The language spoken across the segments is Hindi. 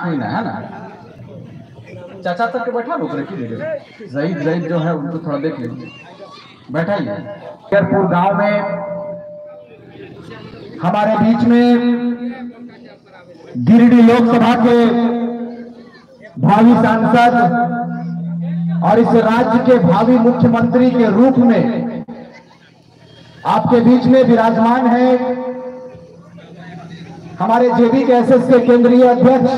महीना है ना। चाचा तक के बैठा लो जहीद जो है उनको थोड़ा देख लीजिए, बैठाइए। शेरपुर गांव में हमारे बीच में गिरिडीह लोकसभा के भावी सांसद और इस राज्य के भावी मुख्यमंत्री के रूप में आपके बीच में विराजमान है हमारे जेबीकेएसएस के केंद्रीय अध्यक्ष,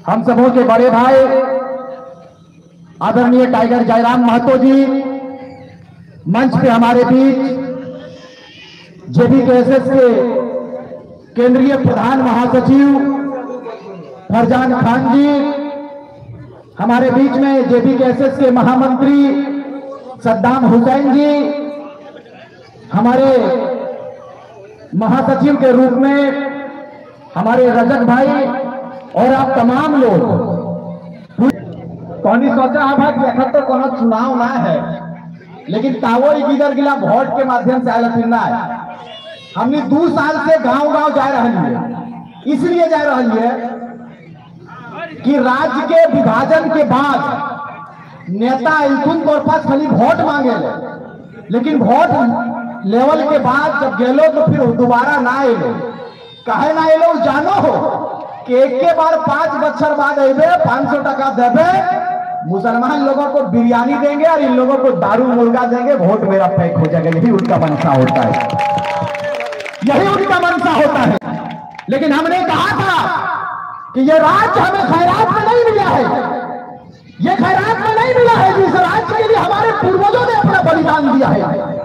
हम सबों के बड़े भाई आदरणीय टाइगर जयराम महतो जी। मंच पे हमारे बीच जेबीकेएसएस के केंद्रीय प्रधान महासचिव फरजान खान जी, हमारे बीच में जेबीकेएसएस के महामंत्री सद्दाम हुसैन जी, हमारे महासचिव के रूप में हमारे रजक भाई और आप तमाम लोग। कौन सोचा है भाई कि अखर तो कोनो चुनाव ना है, लेकिन तावो गिदर गिला वोट के माध्यम से आयल फिरना है। हमने 2 साल से गांव-गांव जा रही है, इसलिए जा रही है कि राज्य के विभाजन के बाद नेता इथुन तौर पर खाली वोट मांगे ले, लेकिन वोट लेवल के बाद जब गेलो तो फिर दोबारा ना एलो। कहे ना एलो जानो हो कि एक के बार 5 बच्चर बाद अबे 500 टका देवे, मुसलमान लोगों को बिरयानी देंगे और इन लोगों को दारू मुर्गा देंगे, वोट मेरा पैक हो जाएगा। यही उनका मनसा होता है, यही उनका मनसा होता है। लेकिन हमने कहा था कि ये राज्य हमें खैरात में नहीं मिला है, ये खैरात में नहीं मिला है। जिस राज्य के लिए हमारे पूर्वजों ने अपना बलिदान दिया है,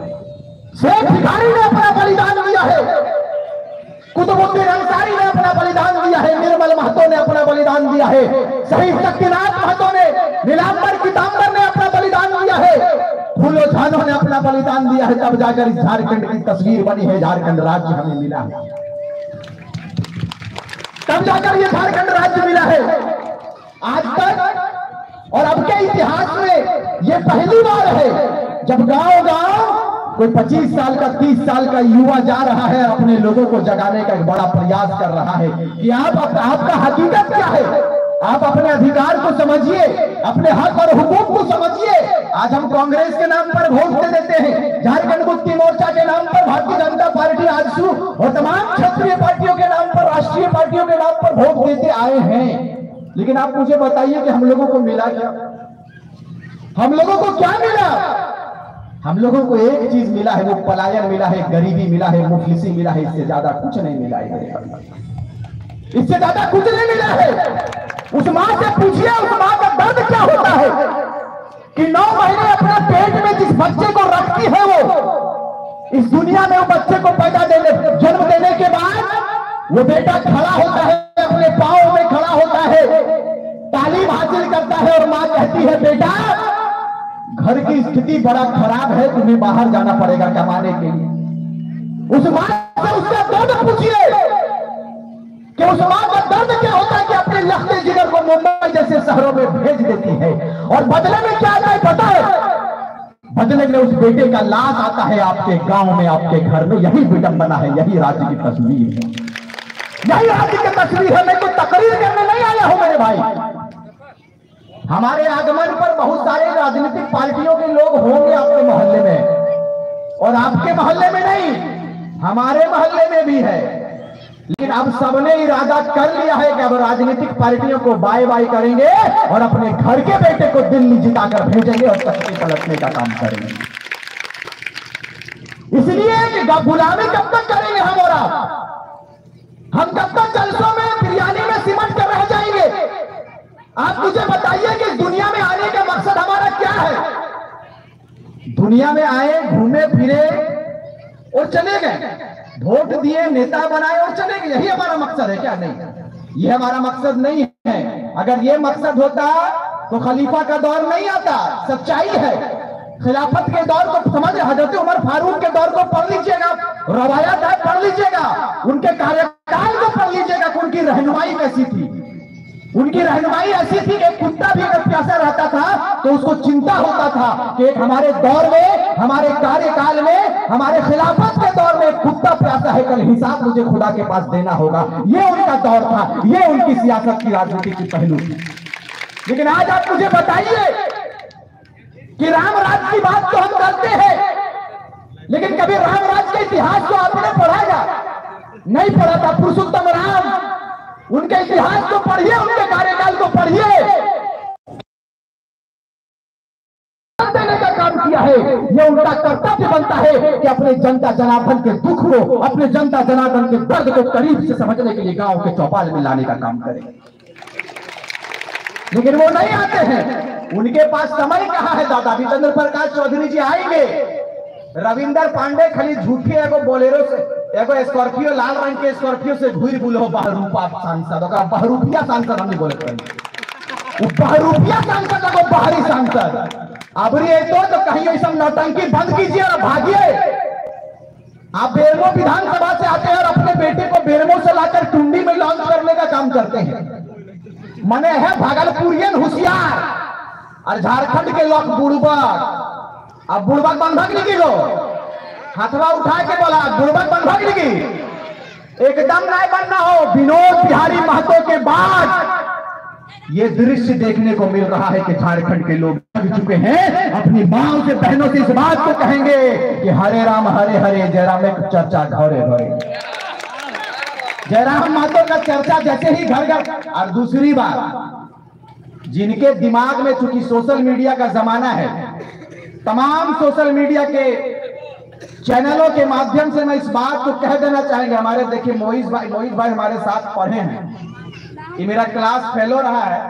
शेख भिखारी ने अपना बलिदान दिया है, कुतुबुद्दीन अंसारी ने अपना बलिदान दिया है, निर्मल महतो ने अपना बलिदान दिया है, शहीद शक्तिनाथ महतो ने, नीलांबर पीतांबर ने अपना बलिदान दिया है, फूलो झानो ने अपना बलिदान दिया है। तब जाकर इस झारखंड की तस्वीर बनी है, झारखंड राज्य हमें मिला है, तब जाकर ये झारखंड राज्य मिला है। आज तक और अब के इतिहास में ये पहली बार है जब गांव-गांव कोई 25 साल का 30 साल का युवा जा रहा है, अपने लोगों को जगाने का एक बड़ा प्रयास कर रहा है कि आपका हकीकत क्या है, आप अपने अधिकार को समझिए, अपने हक और हुकूक को समझिए। आज हम कांग्रेस के नाम पर वोट दे देते हैं, झारखंड मुक्ति मोर्चा के नाम पर, भारतीय जनता पार्टी, आजसू और तमाम क्षेत्रीय पार्टियों के नाम पर, राष्ट्रीय पार्टियों के नाम पर वोट देते आए हैं। लेकिन आप मुझे बताइए कि हम लोगों को मिला क्या? हम लोगों को क्या मिला? हम लोगों को एक चीज मिला है, वो पलायन मिला है, गरीबी मिला है, मुफलिसी मिला है। इससे ज्यादा कुछ नहीं मिला है, इससे ज्यादा कुछ नहीं मिला है। उस मां से पूछिए, उस मां का दर्द क्या होता है कि 9 महीने अपने पेट में जिस बच्चे को रखती है, वो इस दुनिया में वो बच्चे को जन्म देने के बाद वो बेटा खड़ा होता है, अपने पांव में खड़ा होता है, तालीम हासिल करता है और मां कहती है बेटा घर की स्थिति बड़ा खराब है, तुम्हें बाहर जाना पड़ेगा कमाने के लिए। उस मां से उसका दर्द पूछिए कि उस मां का दर्द क्या होता है कि अपने लखते जिगर को मुंबई जैसे शहरों में भेज देती है और बदले में क्या आता है पता है? बदले में उस बेटे का लाश आता है आपके गांव में, आपके घर में। यही विडंबना है, यही राज्य की तस्वीर है, यही राज्य की तस्वीर है। मैं कोई तकरीर करने नहीं आया हूं मेरे भाई। हमारे आगमन पर बहुत सारे राजनीतिक पार्टियों के लोग होंगे आपके मोहल्ले में, और आपके मोहल्ले में नहीं, हमारे मोहल्ले में भी है। लेकिन अब सबने इरादा कर लिया है कि अब राजनीतिक पार्टियों को बाय बाय करेंगे और अपने घर के बेटे को दिल्ली जिताकर भेजेंगे और तख्ती पलटने का काम करेंगे। इसलिए कि गुलामी कब तक करेंगे हम और आप? हम कब तक जलसों में, बिरयानी में सिमट कर रह जाएंगे? आप मुझे बताइए कि दुनिया में आने का मकसद हमारा क्या है? दुनिया में आए, घूमे फिरे और चले गए, वोट दिए, नेता बनाए और चले गए, यही हमारा मकसद है क्या? नहीं, ये हमारा मकसद नहीं है। अगर ये मकसद होता तो खलीफा का दौर नहीं आता। सच्चाई है, खिलाफत के दौर को समझ, हजरत उमर फारूक के दौर को पढ़ लीजिएगा, रवायात है पढ़ लीजिएगा, उनके कार्यकाल को पढ़ लीजिएगा कि उनकी रहनुमाई कैसी थी। उनकी रहनुमाई ऐसी थी कि कुत्ता भी अगर प्यासा रहता था तो उसको चिंता होता था कि एक हमारे दौर में, हमारे कार्यकाल में, हमारे खिलाफत के दौर में कुत्ता प्यासा है, कल हिसाब मुझे खुदा के पास देना होगा। ये उनका दौर था, ये उनकी सियासत की, राजनीति की पहलू थी। लेकिन आज आप मुझे बताइए कि राम राज की बात तो हम करते हैं, लेकिन कभी राम राज के इतिहास को आपने पढ़ा क्या? नहीं पढ़ा था। पुरुषोत्तम राम, उनके इतिहास को पढ़िए, उनके कार्यकाल को पढ़िए। देने का काम किया है, ये उनका कर्तव्य बनता है कि अपने जनता जनार्दन के दुख को, अपने जनता जनार्दन के दर्द को करीब से समझने के लिए गांव के चौपाल में लाने का काम करें। लेकिन वो नहीं आते हैं, उनके पास समय कहाँ है दादा? विजेंद्र प्रकाश चौधरी जी आएंगे, रविंदर पांडे खाली झूठे एगो बोलेरो से, एगो स्कॉर्पियो, लाल रंग के स्कॉर्पियो से घूर बुलो बहरूपा सांसद, बहरूपिया सांसद हम बोले बहरूपिया सांसद, एगो बाहरी सांसद। अबरी तो कहीं ऐसा नौटंकी बंद कीजिए और भागिए। आप बेरमो विधानसभा से आते हैं और अपने बेटे को बेरमो से लाकर टुंडी में लॉन्च करने का काम करते हैं। मने है भागलपुरियन होशियार और झारखंड के लोग बुड़बक। अब बुड़बक बंधक लिखी लो, हथवा उठा के बोला बुड़बक बंधक लिखी, एकदम नहीं बनना हो। विनोद बिहारी महतो के बाद ये दृश्य देखने को मिल रहा है कि झारखंड के लोग जग चुके हैं। अपनी मां से, बहनों से इस बात को कहेंगे कि हरे राम हरे हरे, जयराम एक चर्चा घरे घरे। जयराम महतो का चर्चा जैसे ही घर घर। और दूसरी बात, जिनके दिमाग में चूंकि सोशल मीडिया का जमाना है, तमाम सोशल मीडिया के चैनलों के माध्यम से मैं इस बात को कह देना चाहेंगे। हमारे देखिए मोहित भाई हमारे साथ पढ़े हैं, ये मेरा क्लास फेलो रहा है।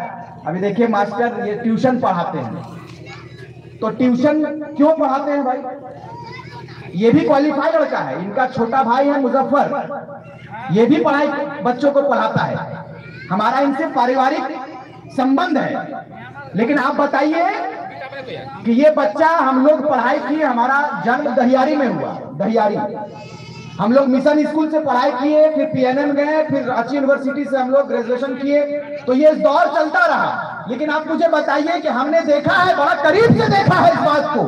अभी देखिए मास्टर ये ट्यूशन पढ़ाते हैं। तो ट्यूशन क्यों पढ़ाते हैं भाई? ये भी क्वालिफाइड लड़का है, इनका छोटा भाई है मुजफ्फर, ये भी पढ़ाई बच्चों को पढ़ाता है। हमारा इनसे पारिवारिक संबंध है। लेकिन आप बताइए कि ये बच्चा, हम लोग पढ़ाई किए, हमारा जन्म दहियारी में हुआ। दहियारी हम लोग मिशन स्कूल से पढ़ाई किए, फिर पीएनएम गए, फिर रांची यूनिवर्सिटी से हम लोग ग्रेजुएशन किए। तो ये दौर चलता रहा। लेकिन आप मुझे बताइए कि हमने देखा है, बड़ा करीब से देखा है इस बात को,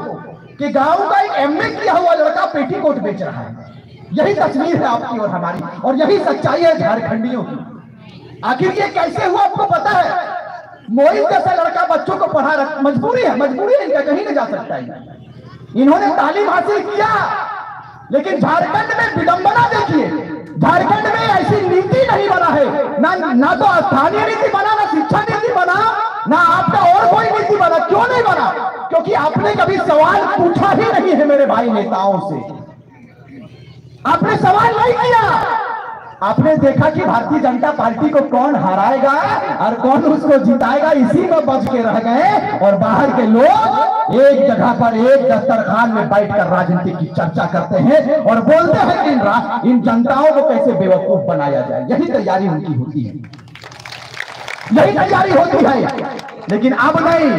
कि गांव का एक एमए किया हुआ लड़का पेटीकोट बेच रहा है। यही तस्वीर है आपकी और हमारी, और यही सच्चाई है झारखंडियों की। आखिर ये कैसे हुआ आपको पता है? मोहित जैसा लड़का बच्चों को पढ़ा रहा, मजबूरी है इनका, कहीं नहीं जा सकता है। इन्होंने तालीम हासिल किया, लेकिन झारखंड में विडंबना देखिए, झारखंड में ऐसी नीति नहीं बना है। ना तो स्थानीय नीति बना, ना शिक्षा नीति बना, ना आपका और कोई नीति बना। क्यों नहीं बना? क्योंकि आपने कभी सवाल पूछा ही नहीं है मेरे भाई नेताओं से। आपने सवाल नहीं किया। आपने देखा कि भारतीय जनता पार्टी को कौन हराएगा और कौन उसको जिताएगा, इसी में बच के रह गए। और बाहर के लोग एक जगह पर एक दस्तरखान में बैठकर राजनीति की चर्चा करते हैं और बोलते हैं कि इन जनताओं को कैसे बेवकूफ बनाया जाए। यही तैयारी उनकी होती है, यही तैयारी होती है। लेकिन अब नहीं,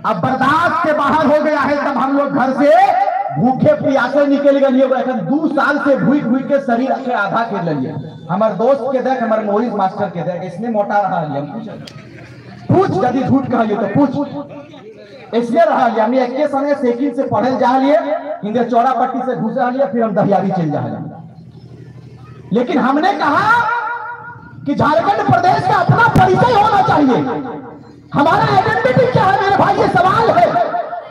अब बर्दाश्त से बाहर हो गया है। तब हम लोग घर से भूखे प्यासे निकल गए। 2 साल से भूख भूख के शरीर के आधा कर लिया। हमारे दोस्त के देख, हमारे मोहित मास्टर के देख, इसने मोटा रहा है। पूछ यदि झूठ कहिए तो पूछ, इसलिए रहा लिया। हमने एक समय सेकिंग से पढ़े जा लिए, हिंदे चौड़ा पट्टी से घुसा लिया, फिर हम दहियारी चल जा लिया। लेकिन हमने कहा कि झारखंड प्रदेश का अपना परिचय होना चाहिए। हमारा आइडेंटिटी क्या है मेरे भाई? ये सवाल है,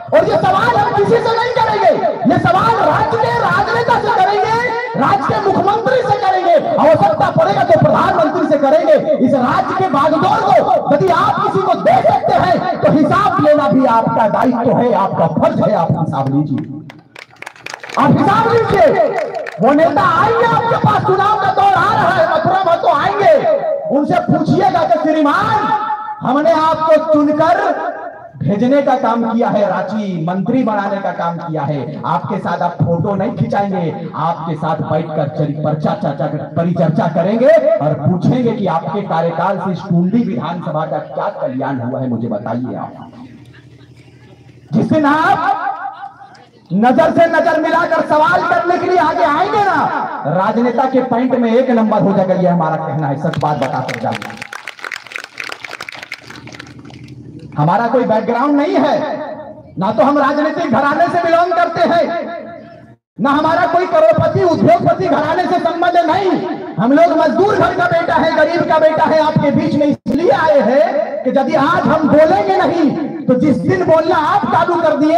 और ये सवाल हम किसी से नहीं करेंगे। ये सवाल राज्य के राजनेता से करेंगे, राज्य के मुख्यमंत्री से करेंगे, आवश्यकता पड़ेगा तो प्रधानमंत्री से करेंगे। इस राज्य के बागडोर को यदि आप किसी को दे सकते हैं तो हिसाब लेना भी आपका दायित्व है, आपका फर्ज है। आप हिसाब लीजिए, आप हिसाब लीजिए। वो नेता आएंगे आपके पास, चुनाव का दौर आ रहा है, मथुरा में तो आएंगे, उनसे पूछिएगा कि श्रीमान, हमने आपको चुनकर भेजने का काम किया है, रांची मंत्री बनाने का काम किया है। आपके साथ आप फोटो नहीं खिंचाएंगे, आपके साथ बैठकर परिचर्चा करेंगे और पूछेंगे कि आपके कार्यकाल से इस टुंडी विधानसभा का क्या कल्याण हुआ है, मुझे बताइए आप। जिस दिन आप नजर से नजर मिलाकर सवाल करने के लिए आगे आएंगे ना, राजनेता के पॉइंट में 1 नंबर हो जाएगा। ये हमारा कहना है, सच बात बताकर जाएंगे। हमारा कोई बैकग्राउंड नहीं है, ना तो हम राजनीतिक घराने से बिलोंग करते हैं, ना हमारा कोई करोड़पति उद्योगपति घराने से संबंध नहीं। हम लोग मजदूर घर का बेटा है, गरीब का बेटा है। आपके बीच में इसलिए आए हैं कि यदि आज हम बोलेंगे नहीं तो जिस दिन बोलना आप चालू कर दिए,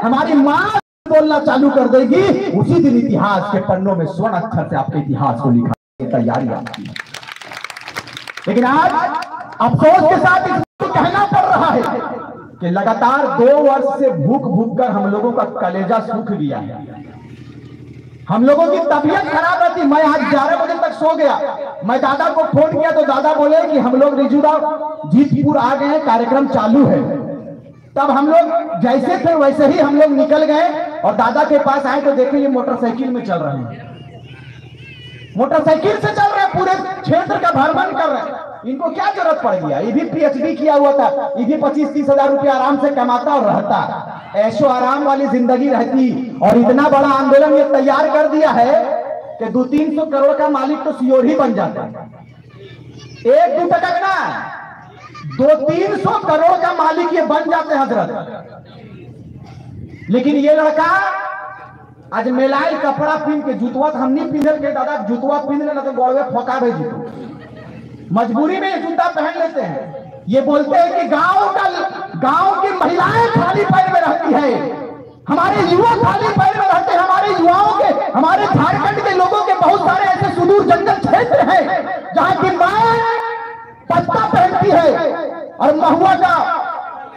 हमारी माँ बोलना चालू कर देगी, उसी दिन इतिहास के पन्नों में स्वर्ण अक्षर से आपके इतिहास को लिखा की तैयारी आपकी है। लेकिन आज अफसोस के साथ इसको कहना पड़ रहा है कि लगातार 2 वर्ष से भूख भूख कर हम लोगों का कलेजा सूख गया है। हम लोगों की तबीयत खराब रहती। मैं आज 11 बजे तक सो गया। मैं दादा को फोन किया तो दादा बोले कि हम लोग रिजुदा जीतपुर आ गए, कार्यक्रम चालू है। तब हम लोग जैसे थे वैसे ही हम लोग निकल गए और दादा के पास आए तो देखे ये मोटरसाइकिल में चल रहे हैं, मोटरसाइकिल से चल रहे हैं, पूरे क्षेत्र का भ्रमण कर रहे हैं। इनको क्या जरूरत पड़ गया? ये भी PhD किया हुआ था, ये भी 25-30 हजार रुपया आराम से कमाता और रहता, ऐशो आराम वाली जिंदगी रहती। और इतना बड़ा आंदोलन ये तैयार कर दिया है कि 200-300 करोड़ का मालिक तो सीओर ही बन जाता है। 1-2 टका ना, 200-300 करोड़ का मालिक ये बन जाते हैं हजरत। लेकिन ये लड़का आज मेलाइल कपड़ा पहन के, जुतवा हम नहीं पहन के दादा, जुतवा पहन लेना तो गौरवे फोका भेज, मजबूरी में जूता पहन लेते हैं। ये बोलते हैं कि गांव की महिलाएं खाली पैर में रहती है, हमारे युवा खाली पैर में रहते हैं। हमारे युवाओं के, हमारे झारखंड के लोगों के बहुत सारे ऐसे सुदूर जंगल क्षेत्र हैं जहां की मां पत्ता पहनती है और महुआ का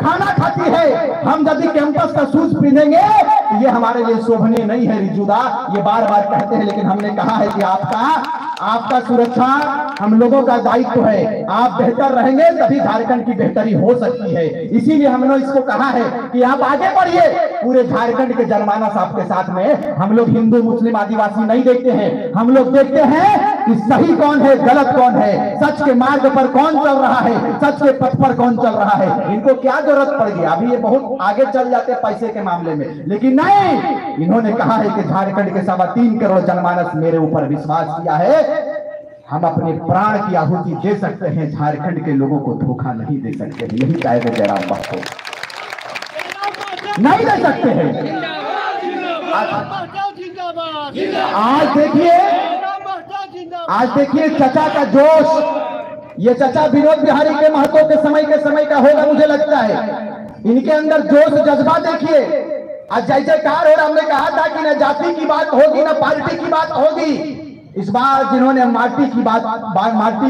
खाना खाती है। हम यदि कैंपस का शूज पहनेंगे तो ये हमारे लिए शोभनीय नहीं है रिजुदा, ये बार बार कहते हैं। लेकिन हमने कहा है कि आपका सुरक्षा हम लोगों का दायित्व है। आप बेहतर रहेंगे तभी झारखंड की बेहतरी हो सकती है। इसीलिए हमने इसको कहा है कि आप आगे बढ़िए। पूरे झारखंड के जनमानस आपके साथ में। हम लोग हिंदू मुस्लिम आदिवासी नहीं देखते हैं, हम लोग देखते हैं कि सही कौन है, गलत कौन है, सच के मार्ग पर कौन चल रहा है, सच के पथ पर कौन चल रहा है। इनको क्या जरूरत पड़ गई? अभी ये बहुत आगे चल जाते हैं पैसे के मामले में, लेकिन नहीं, इन्होंने कहा है कि झारखंड के 3.25 करोड़ जनमानस मेरे ऊपर विश्वास किया है, हम अपने प्राण की आहुति दे सकते हैं, झारखंड के लोगों को धोखा नहीं दे सकते हैं। यही चाहे जयराम बाबू नहीं दे सकते हैं। आज देखिए चचा का जोश, ये चचा विनोद बिहारी के महतो के समय का होगा मुझे लगता है। इनके अंदर जोश जज्बा देखिए, आज जय जयकार हो रहा। हमने कहा था कि न जाति की बात होगी न पार्टी की बात होगी। इस बार जिन्होंने माटी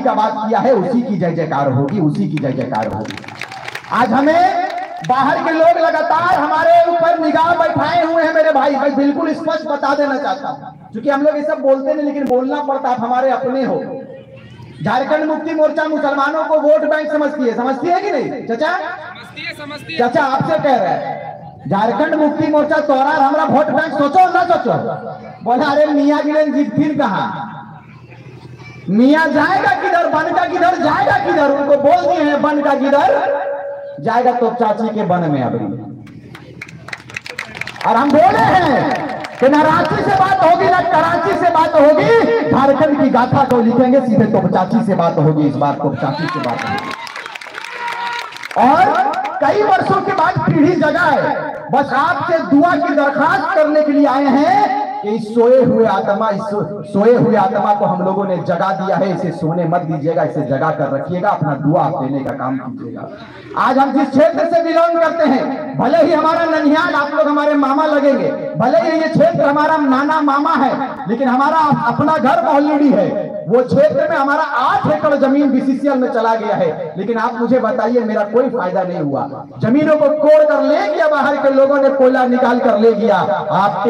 का बात किया है उसी की जय जयकार होगी, उसी की जय जयकार होगी। आज हमें बाहर के लोग लगातार हमारे ऊपर निगाह बैठाए हुए हैं मेरे भाई। मैं बिल्कुल स्पष्ट बता देना चाहता हूं, क्योंकि हम लोग ये सब बोलते नहीं लेकिन बोलना पड़ता। आप हमारे अपने हो। झारखंड मुक्ति मोर्चा मुसलमानों को वोट बैंक समझती है कि नहीं चचा? समझती है। चचा आपसे कह रहे हैं झारखंड मुक्ति मोर्चा तोरा हमारा वोट बैंक सोचो ना सोचो? बोला अरे मियाँ गिलन जीत फिर कहा, मियाँ जाएगा किधर, बन का किधर जाएगा किधर? उनको बोल दिए हैं बन का किधर जाएगा तो चाची के बन में अभी। और हम बोले हैं कि न रांची से बात होगी न कराची से बात होगी, झारखंड की गाथा को लिखेंगे सीधे तोपचाची से बात होगी। इस बार तोपचाची से बात होगी। और कई वर्षों के बाद पीढ़ी जगा है। बस आपसे दुआ की दरखास्त करने के लिए आए हैं कि इस सोए हुए आत्मा को हम लोगों ने जगा दिया है। इसे सोने मत दीजिएगा, इसे जगा कर रखिएगा, अपना दुआ देने का काम कीजिएगा। आज हम जिस क्षेत्र से बिलोंग करते हैं, भले ही हमारा ननिहाल आप लोग हमारे मामा लगेंगे, भले ही ये क्षेत्र हमारा नाना मामा है, लेकिन हमारा अपना घर मोहल्लड़ी है। वो क्षेत्र में हमारा 8 एकड़ जमीन BCCL में चला गया है। लेकिन आप मुझे बताइए मेरा कोई फायदा नहीं हुआ। जमीनों को कोड़ कर ले गया, बाहर के लोगों ने कोयला निकाल कर ले गया। आप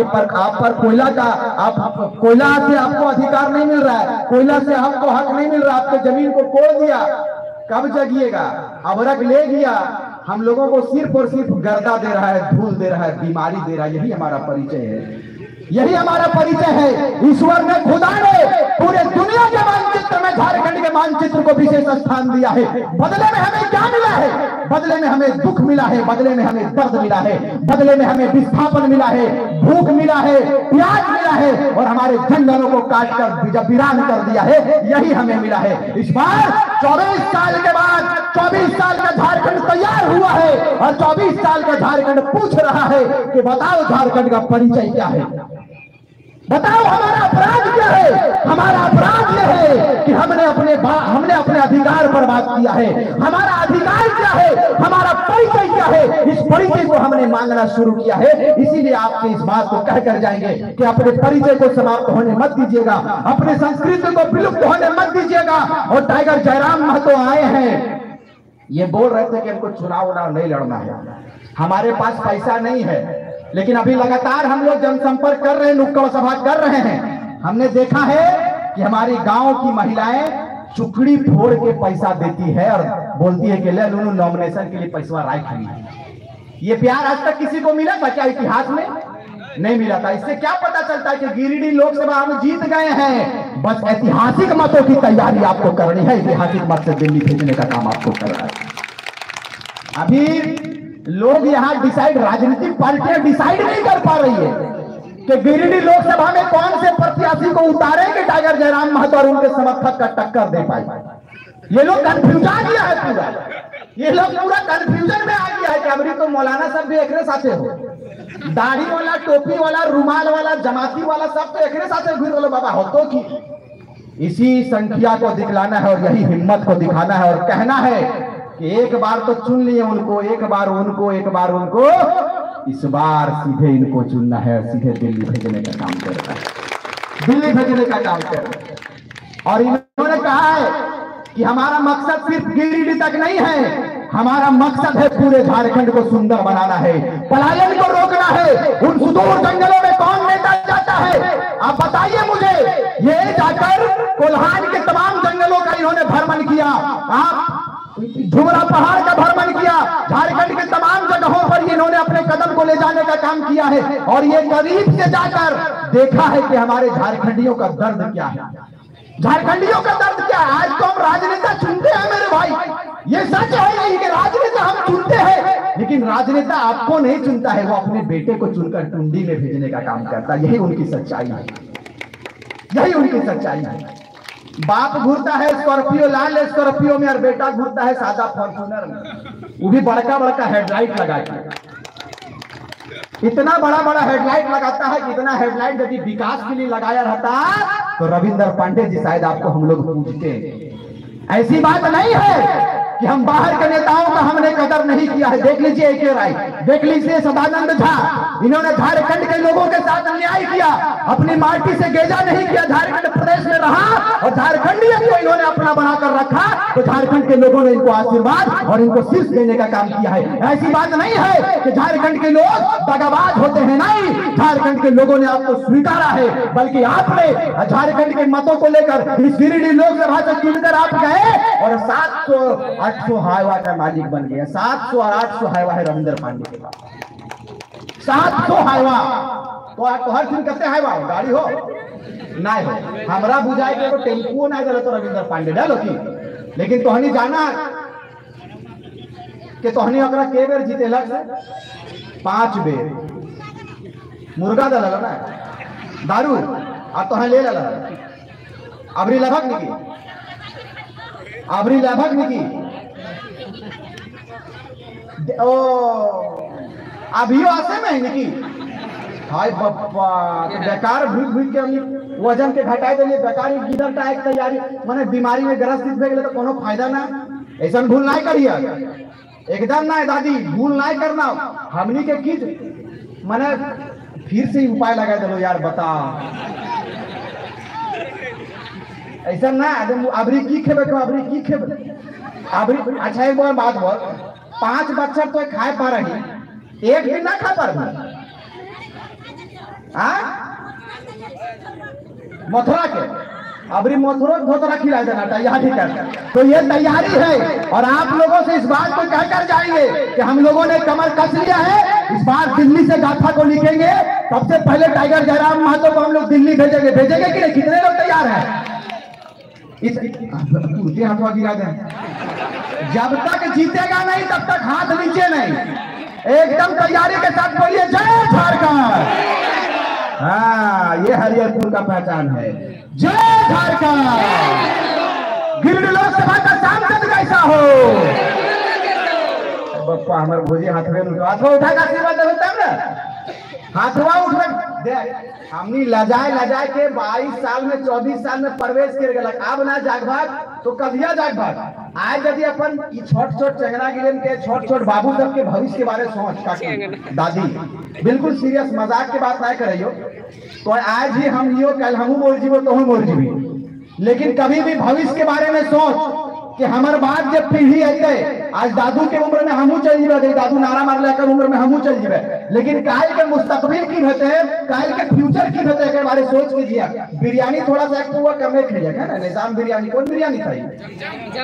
पर कोयला का, आप कोयला से आपको अधिकार नहीं मिल रहा है, कोयला से आपको हक नहीं मिल रहा। आपको जमीन को कोड़ दिया, कब जगिएगा? अबरक ले गया, हम लोगों को सिर्फ और सिर्फ गर्दा दे रहा है, धूल दे रहा है, बीमारी दे रहा है। यही हमारा परिचय है, यही हमारा परिचय है। ईश्वर ने, खुदा ने पूरे दुनिया के मानचित्र में झारखंड के मानचित्र को विशेष स्थान दिया है। बदले में हमें क्या मिला है? बदले में हमें दुख मिला है, बदले में हमें दर्द मिला है, बदले में हमें विस्थापन मिला है, भूख मिला है, प्यास मिला है, और हमारे जंगलों को काटकर वीरान कर दिया है। यही हमें मिला है। इस बार 24 साल के बाद 24 साल का झारखंड तैयार तैयार हुआ है और 24 साल का झारखंड पूछ रहा है कि बताओ झारखंड का परिचय क्या है, बताओ हमारा अपराध क्या है। हमारा अपराध यह है कि हमने अपने अधिकार बर्बाद किया है। हमारा अधिकार क्या है, हमारा परिचय क्या है, इस परिचय को हमने मांगना शुरू किया है। इसीलिए आपसे इस बात को कहकर जाएंगे कि अपने परिचय को समाप्त होने मत दीजिएगा, अपने संस्कृति को विलुप्त होने मत दीजिएगा। और टाइगर जयराम महतो आए हैं, ये बोल रहे थे कि हमको चुनाव नहीं लड़ना है, हमारे पास पैसा नहीं है, लेकिन अभी लगातार हम लोग जनसंपर्क कर रहे हैं, नुक्कड़ सभा कर रहे हैं। हमने देखा है कि हमारी गांव की महिलाएं चुकड़ी फोड़ के पैसा देती है और बोलती है कि ले लो नॉमिनेशन के लिए पैसा राय खरीद। ये प्यार आज तक किसी को मिला था क्या? इतिहास में नहीं मिला था। इससे क्या पता चलता है कि गिरिडीह लोकसभा हम जीत गए हैं। बस ऐतिहासिक मतों की तैयारी आपको करनी है, ऐतिहासिक मत से दिल्ली भेजने का काम आपको करना है। अभी लोग यहाँ डिसाइड, राजनीतिक पार्टियां डिसाइड नहीं कर पा रही है कि गिरिडीह लोकसभा में कौन से प्रत्याशी को उतारे कि टाइगर जयराम महतो और उनके समर्थक का टक्कर दे पाए। ये लोग कंफ्यूजन गया है पूरा, ये लोग पूरा कंफ्यूजन में आ गया है कि अभी तो मौलाना सब भी एक साथे हो, दाढ़ी वाला, टोपी वाला, रुमाल वाला, जमाती वाला सब तो एक साथे घूम बोलो बाबा हो तो की। इसी संख्या को दिखलाना है और यही हिम्मत को दिखाना है और कहना है कि एक बार तो चुन लिए उनको, एक बार उनको, एक बार उनको, इस बार सीधे इनको चुनना है, सीधे दिल्ली भेजने का काम करना है, दिल्ली भेजने का काम करना है। और इन्होंने कहा है कि हमारा मकसद सिर्फ गिरिडीह तक नहीं है, हमारा मकसद है पूरे झारखंड को सुंदर बनाना है, पलायन को रोकना है। उन सुदूर जंगलों में कौन नेता जाता है? आप बताइए मुझे। ये जाकर कोल्हान के तमाम जंगलों का इन्होंने भ्रमण किया, आप झुमरा पहाड़ का भ्रमण किया, झारखंड के तमाम जगहों पर इन्होंने अपने कदम को ले जाने का काम किया है और ये करीब से जाकर देखा है कि हमारे झारखंडियों का दर्द क्या है, झारखंडियों का दर्द क्या है। आज तो हम राजनेता चुनते हैं मेरे भाई, ये सच है नहीं कि राजनेता हम चुनते हैं, लेकिन राजनेता आपको नहीं चुनता है, वो अपने बेटे को चुनकर टुंडी में भेजने का काम करता है। यही उनकी सच्चाई है, यही उनकी सच्चाई है। बाप घूरता है स्कॉर्पियो, लाल स्कॉर्पियो में, और बेटा घूरता है सादा फॉर्च्यूनर में, वो भी बड़का बड़का हेडलाइट लगा के। इतना बड़ा बड़ा हेडलाइट लगाता है कि इतना हेडलाइट यदि विकास के लिए लगाया रहता तो रविंदर पांडे जी शायद आपको हम लोग पूछते। ऐसी बात नहीं है कि हम बाहर के नेताओं का हमने कदर नहीं किया है। देख लीजिए AK राय, देख लीजिए सदानंद झा, इन्होंने झारखंड के लोगों के साथ अन्याय किया, अपनी माटी से गेजा नहीं किया, झारखंड प्रदेश में रहा और झारखंडियत को इन्होंने अपना बनाकर रखा, तो झारखंड के लोगों ने इनको आशीर्वाद और इनको शीर्ष देने का काम किया है। ऐसी बात नहीं है कि झारखंड के लोग दगाबाज होते हैं, नहीं, झारखंड के लोगों ने आपको स्वीकारा है, बल्कि आपने झारखंड के मतों को लेकर इस गिरिडीह लोकसभा से चुनकर आप गए और 700-800 हाईवा का मालिक बन गया। 700 और 800 हाईवा है रविंदर पांडे के पास, 700 हाईवा। तो आपको हर दिन कहते हाईवा हो, गाड़ी हो नहीं हो, हमरा बुझाए के टेम्पो नहीं चले तो रविंदर पांडे डालो की। लेकिन तोहनी जाना कि तोहनी अकरा के बेर जीतेलक से 5 बेर मुर्गा दल ना दारू आ तो ले ला अबरी लगभग निकी, अबरी लगभग निकी ओ अभियो आसे में निकी। हाय बप्पा तो बेकार भूख भूख के हम वजन के घटाए दिए, बेकार गिदर का एक तैयारी माने बीमारी में ग्रस्त हो गए तो कोनो फायदा ना। ऐसा भूल नहीं करिए, एकदम ना दादी, भूल नहीं करना। हमनी के किस माने फिर से ही उपाय लगा दो यार, बता ऐसा ना अबरी की खेबे तो अबरी की खेबे अबरी। अच्छा एक बात बोल, 5 बच्चा तो खाए पा रही, एक दिन ना खा पा रही मथुरा के अबरी मथुरा धोतरा खिला देना तैयारी कर। तो ये तैयारी है और आप लोगों से इस बात को कहकर जाएंगे कि हम लोगों ने कमर कस लिया है, इस बार दिल्ली से गाथा को लिखेंगे। सबसे पहले टाइगर जयराम महतो को हम लोग दिल्ली भेजेंगे, भेजेंगे कि नहीं? कितने लोग तैयार हैं? इस हाथों गिरा दें, जब तक जीतेगा नहीं तब तक हाथ नीचे नहीं, एकदम तैयारी के साथ बोलिए जय झारखंड। हाँ, ये हरिहरपुर का पहचान है, जय झारखंड। गिरिडीह लोकसभा का सांसद कैसा हो? पप्पा हमारे भोजी हाथवे हाथवा उठा के आशीर्वाद देवे तब ना हाथवा उठा दे हमनी लजाए के 22 साल में 24 साल में प्रवेश कर गेलक अब ना जाग भाग तो कभिया जाग भाग आज यदि अपन छोट चंगना गिरन के छोट बाबू सब के भविष्य के बारे सोच काकी दादी बिल्कुल सीरियस मजाक के बात ना करियो तो आज ही हम लियो कल हमू बोल जीवो तो हम बोल जीवी लेकिन कभी भी भविष्य के बारे में सोच कि हमार बाद जब पीढ़ी आते आज दादू के उम्र में हमू चल जीवे दादू नारा मार लेकर उम्र में हमू चल जीवे लेकिन काल के मुस्तकबिल की होते हैं काल के फ्यूचर की होते हैं के बारे सोच के जिया बिरयानी थोड़ा सा एक हुआ कम में खाइए ना निजाम बिरयानी कौन बिरयानी खाई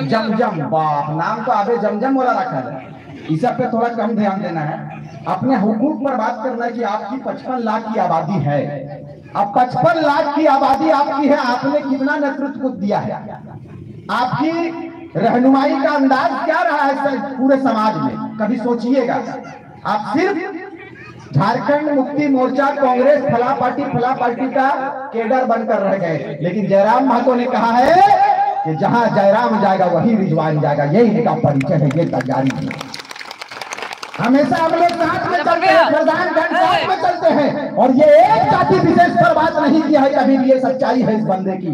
जमजम वाह नाम तो आबे जमजम वाला रखा है इस सब पे थोड़ा कम ध्यान देना है अपने हुकूक पर बात करना है कि आपकी 55 लाख की आबादी है अब 55 लाख की आबादी आपकी है आपने कितना नेतृत्व दिया है आपकी रहनुमाई का अंदाज क्या रहा है पूरे समाज में कभी सोचिएगा आप सिर्फ झारखंड मुक्ति मोर्चा कांग्रेस फला पार्टी का केडर बनकर रह गए लेकिन जयराम महतो ने कहा है कि जहां जयराम जाएगा वही रिजवान जाएगा यही इनका परिचय है ये तैयारी है हमेशा हम लोग साथ में चलते हैं प्रधानगण साथ में चलते हैं और ये एक जाति विशेष पर बात नहीं किया है कभी भी ये सच्चाई है इस बंदे की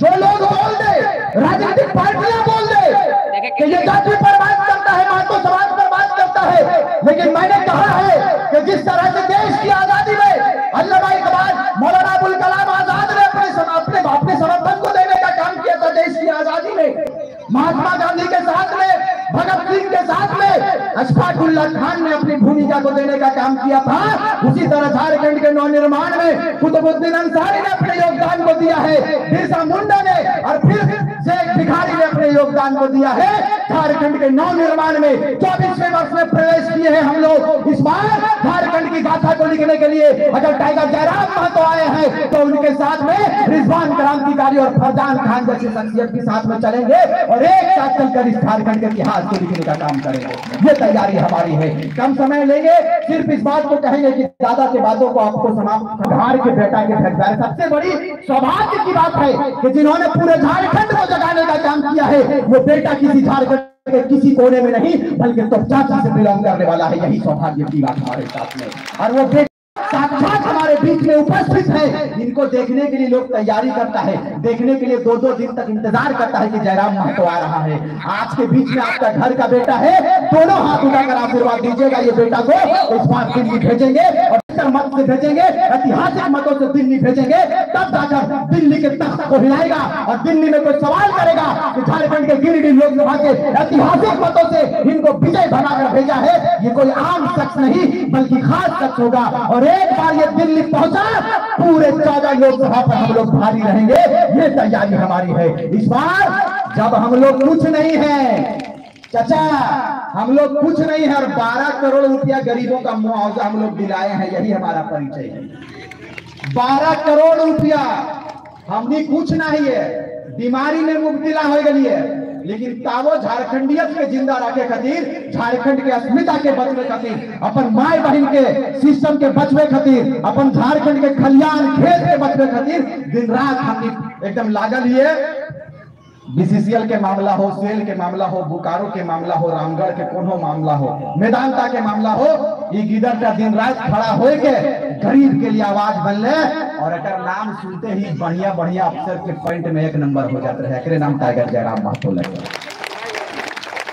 जो लोग बोल दे राजनीतिक पार्टियां बोल दे कि ये जाति पर बात करता है महतो समाज पर बात करता है लेकिन मैंने कहा है कि जिस तरह से देश की आजादी में अल्लामा इकबाल मौलाना अबुल कलाम आजाद ने अपने समर्थन को देने का काम किया था देश की आजादी में महात्मा गांधी के साथ में भगत सिंह के साथ में अशफाक उल्लाह खान ने अपनी भूमिका को देने का काम किया था उसी तरह झारखंड के नवनिर्माण में कुतुबुद्दीन अंसारी ने अपने योगदान को दिया है बिरसा मुंडा ने और फिर शेख भिखारी ने अपने योगदान को दिया है झारखंड के नवनिर्माण में 24वें वर्ष में प्रवेश किए हैं हम लोग इस बार झारखंड की गाथा को लिखने के लिए अगर टाइगर जयराम महतो आए हैं तो उनके साथ में रिजवान क्रांतिकारी और फरजान खान जैसे शख्सियत के साथ में चलेंगे और एक साथ चलकर इस झारखंड के इतिहास को लिखने का काम करेंगे ये तैयारी हमारी है कम समय लेंगे सिर्फ इस बात को कहेंगे कि दादा के बातों को आपको समाप्त बिहार के बेटा के भेजवाए सबसे बड़ी सौभाग्य की बात है कि जिन्होंने पूरे झारखंड को जगाने का काम किया है वो बेटा किसी झारखंड के किसी कोने में नहीं बल्कि तो जाति से बिलोंग करने वाला है यही सौभाग्य की बात हमारे साथ में और वो साक्षात हमारे बीच में उपस्थित है इनको देखने के लिए लोग तैयारी करता है देखने के लिए 2-2 दिन तक इंतजार करता है कि जयराम महतो आ रहा है आज के बीच में आपका घर का बेटा है दोनों हाथ उठाकर आशीर्वाद दीजिएगा ये बेटा को इस बार दिल्ली भेजेंगे और मत से भेजेंगे ऐतिहासिक मतों से दिल्ली भेजेंगे तब जाकर दिल्ली के तख्त को हिलाएगा और दिल्ली में कोई सवाल करेगा कि झारखंड के गिरिडीह लोकसभा के ऐतिहासिक मतों से इनको विजय बनाकर भेजा है ये कोई आम शख्स नहीं बल्कि खास शख्स होगा और एक बार ये दिल्ली पहुंचा पूरे 14 लोकसभा पर हम लोग भारी रहेंगे ये तैयारी हमारी है इस बार जब हम लोग कुछ नहीं है चाचा हम लोग कुछ नहीं है और 12 करोड़ रुपया गरीबों का मुआवजा हम लोग दिलाए हैं यही हमारा परिचय है 12 करोड़ रुपया हमने कुछ नहीं है बीमारी में मुब्तला हो गई है लेकिन तावो झारखंडियत के जिंदा रखे खातिर झारखंड के अस्मिता के बचवे खातिर अपन माय बहन के सिस्टम के बचवे खातिर अपन झारखंड के खलियान खेत के बचवे खातिर दिन रात हमने एकदम लागल है बीसीसीएल के मामला हो सेल के मामला हो बोकारो के मामला हो रामगढ़ के कोनो मामला हो मैदानता के मामला हो ये गिदर का दिन रात खड़ा हो के गरीब के लिए आवाज बनले और अगर नाम सुनते ही बढ़िया बढ़िया अफसर के पॉइंट में 1 नंबर हो जाते हैं नाम टाइगर जयराम महतो लगे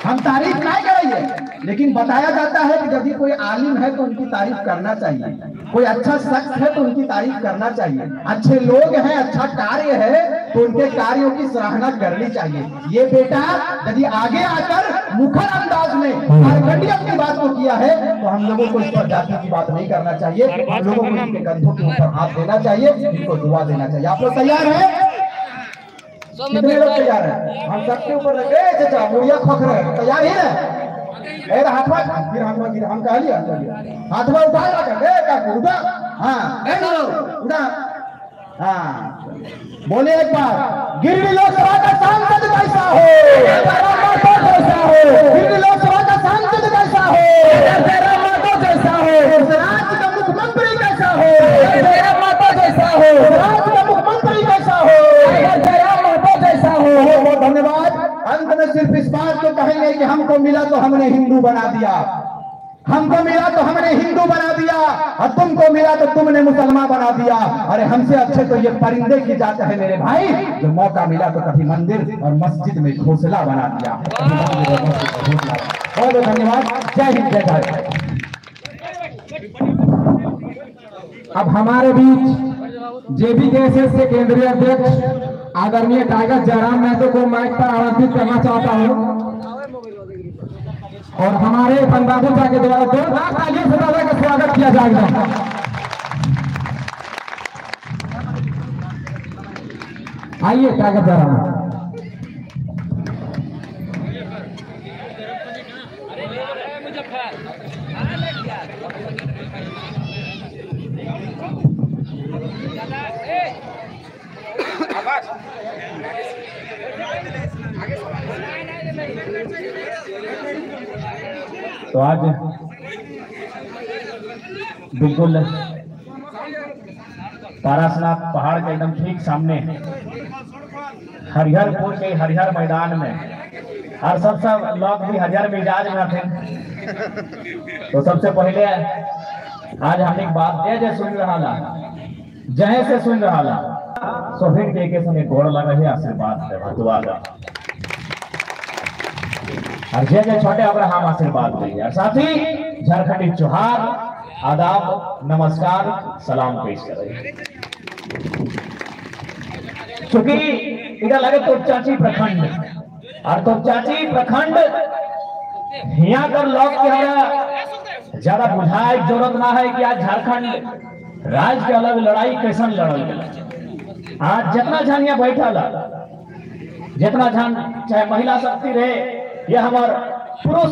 हम तारीफ नहीं करेंगे लेकिन बताया जाता है कि यदि कोई आलिम है तो उनकी तारीफ करना चाहिए कोई अच्छा शख्स है तो उनकी तारीफ करना चाहिए अच्छे लोग हैं अच्छा कार्य है तो उनके कार्यों की सराहना करनी चाहिए ये बेटा यदि आगे आकर मुखर अंदाज में झारखंडियत की बात को किया है तो हम लोगों को इस पर जाति की बात नहीं करना चाहिए हम लोगों को इनके कंधों के ऊपर हाथ देना चाहिए इनको दुआ देना चाहिए आप लोग तैयार हैं कितने लोग तैयार हैं हम सबके ऊपर लगे चाचा बुढ़िया खोख रहे तैयार ही ना हाथवा गिर हम कह लिया हाथवा उठा उठा हाँ उठा हाँ बोले एक बार गिरिडीह लोकसभा का सांसद कैसा हो गिरिडीह लोकसभा का सांसद कैसा हो जैसा हो राज्य का मुख्यमंत्री कैसा हो जैसा हो राज्य का मुख्यमंत्री कैसा हो जैसा हो बहुत धन्यवाद अंत में सिर्फ इस बात को कहेंगे कि हमको मिला तो हमने हिंदू बना दिया हमको मिला तो हमने हिंदू बना दिया और तुमको मिला तो तुमने मुसलमान बना दिया। अरे हमसे अच्छे तो ये परिंदे की जात है मेरे भाई, जो मौका मिला तो कभी मंदिर और मस्जिद में घोंसला बना दिया। बहुत बहुत धन्यवाद। जय हिंद जय भारत। अब हमारे बीच जेबीकेएसएस के केंद्रीय अध्यक्ष आदरणीय टाइगर जयराम महतो को माइक पर आमंत्रित करना चाहता हूं और हमारे बंदाबू के द्वारा जोरदार तालियों से दादा का स्वागत किया जाएगा। आइए टाइगर जयराम। तो आज बिल्कुल पारसनाथ पहाड़ के एकदम ठीक सामने हरिहरपुर के हरिहर मैदान में और सब लोग भी हरिहर मिजाज में थे। तो सबसे पहले आज हम एक बात जय सुन रहा ला, जय से सुन रहा ला सोभिन के समय गोड़ लगे है आशीर्वाद दे भगवा का और जय छोटे अगर हम आशीर्वाद देंगे और साथ ही झारखंडी जोहार आदाब नमस्कार सलाम पेश करेंगे। क्योंकि इधर लगे तोपचाची प्रखंड और तोपचाची प्रखंड यहाँ कर लोग के ज्यादा बुझाए जरूरत ना है कि आज झारखंड राज्य के अलग लड़ाई कैसन लड़ल गया। आज जितना झन यहाँ बैठा ला, जितना झन चाहे महिला शक्ति रहे यह हमार पुरुष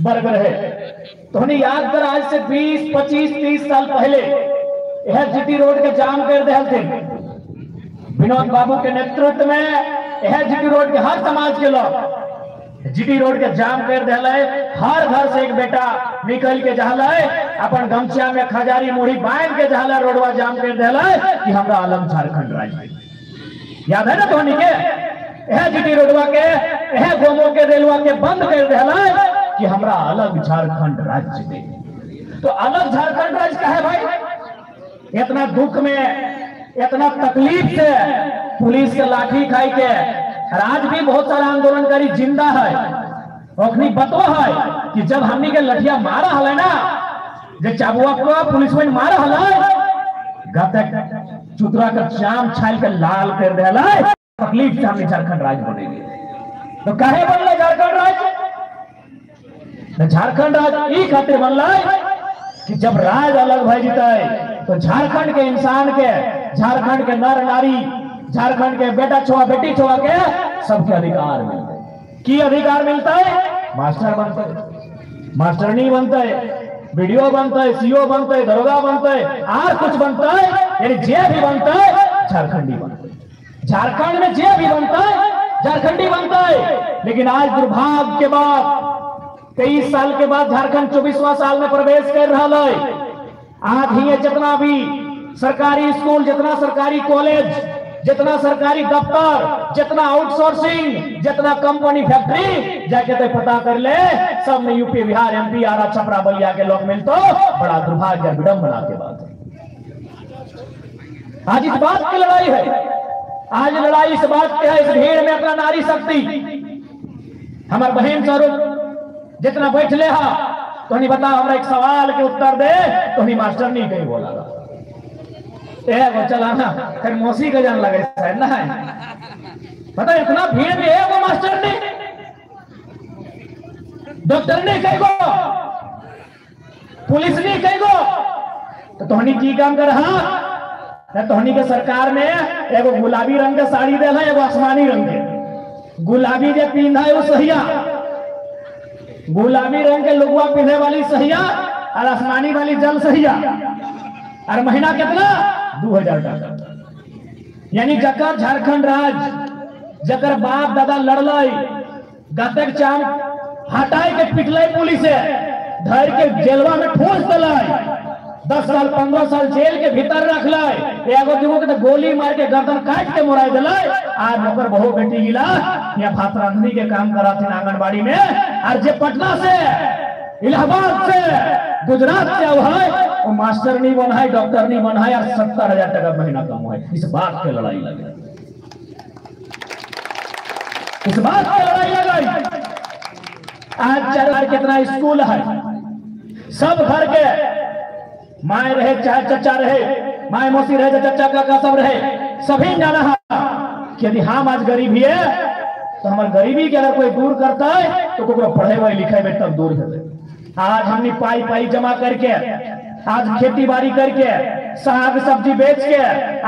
वर्ग रहे, तो हमें याद कर आज से 20, 25, 30 साल पहले यह जीटी रोड के जाम कर दे थे। विनोद बाबू के नेतृत्व में यह जीटी रोड के हर समाज के लोग जीटी रोड के जाम कर दे, हर घर से एक बेटा निकल के जहला अपन गमछिया में खजारी मुड़ी बांध के जहला रोडवा जाम कर दे कि हमरा अलग झारखंड राज्य। याद है ना धोनी के यह जीटी रोडवा के यह गोमो के रेलवा के बंद कर दिया कि हमरा अलग झारखंड राज्य दे। तो अलग झारखंड राज्य का है भाई, इतना दुख में इतना तकलीफ से पुलिस के लाठी खाई के आज भी बहुत सारा आंदोलनकारी जिंदा है। अखनी बतो है कि जब हमनी के लठिया मारा हल ना, जब चाबुआ को पुलिस में मारा हल गतक चुतरा का जाम छाल के लाल कर दिया। तकलीफ से हमने झारखंड राज्य बनेंगे तो काहे बनला झारखंड राज्य? झारखंड राज्य ई खातिर बनला कि जब राज अलग भय जीते तो झारखंड के इंसान के, झारखंड के नर नारी, झारखंड के बेटा छुआ बेटी छुआ के सबके अधिकार मिलते। की अधिकार मिलता है? मास्टर बनते, मास्टरनी बनते, बीडीओ बनते, सीओ बनते, दरोगा बनते, और कुछ बनता है, यानी जे भी बनता है झारखंडी बनता है। झारखंड में जे भी बनता है झारखंडी बनता है। लेकिन आज दुर्भाग्य के बाद 23 साल के बाद झारखंड 24वां साल में प्रवेश कर रहा है। आज ही जितना भी सरकारी स्कूल, जितना सरकारी कॉलेज, जितना सरकारी दफ्तर, जितना आउटसोर्सिंग, जितना कंपनी फैक्ट्री जाके तो पता कर ले, सब में यूपी बिहार एमपी आरा छपरा बलिया के लोग मिल तो बड़ा दुर्भाग्य विडंबना के बात है। आज इस बात की लड़ाई है, आज लड़ाई इस बात की है, इस भीड़ में अपना नारी शक्ति हमारे बहन स्वरूप जितना बैठ ले हा तो नहीं बता हमरा एक सवाल के उत्तर दे तो नहीं मास्टर नहीं कहीं बोला वो चलाना फिर मौसी का जान लगे ना है पता इतना भीड़ में है वो मास्टर ने डॉक्टर ने कही गो पुलिस ने कही गो तो तोहनी की काम कर रहा तोहनी के सरकार में एगो गुलाबी रंग के साड़ी देला एगो आसमानी रंग के गुलाबी जे पिंधा है वो सहिया गुलाबी रंग के लोगवा पिंधे वाली सहिया और आसमानी वाली जल सहिया और महीना कितना 2000 टाका यानी जकर झारखंड राज्य जकर बाप दादा लड़लई गतक चाम हटाई के पिटलई पुलिस धर के जेलवा में ठोस दिलाई 10 साल 15 साल जेल के भीतर रख लाई एगो दुगो के तो गोली मार के गर्दन काट के मोराई दिलाई आज ओकर बहु बेटी गिला या भात रांधनी के काम करा थे आंगनबाड़ी में और जे पटना से इलाहाबाद से, गुजरात से अब है, वो मास्टर नहीं बना है, डॉक्टर नहीं बना है, और 70,000 टका महीना कम है। इस बात की लड़ाई लगे, इस बात की लड़ाई लगे। आज चार कितना स्कूल है, सब घर के माए रहे चाहे चचा रहे, माए मौसी रहे चचा काका सब रहे, सभी जाना है कि यदि हम आज गरीबी है तो हमारे गरीबी के अगर कोई दूर करता है तो को पढ़े हुए लिखे में तब दूर है। आज हमने पाई पाई जमा करके, आज खेती बाड़ी करके, साग सब्जी बेच के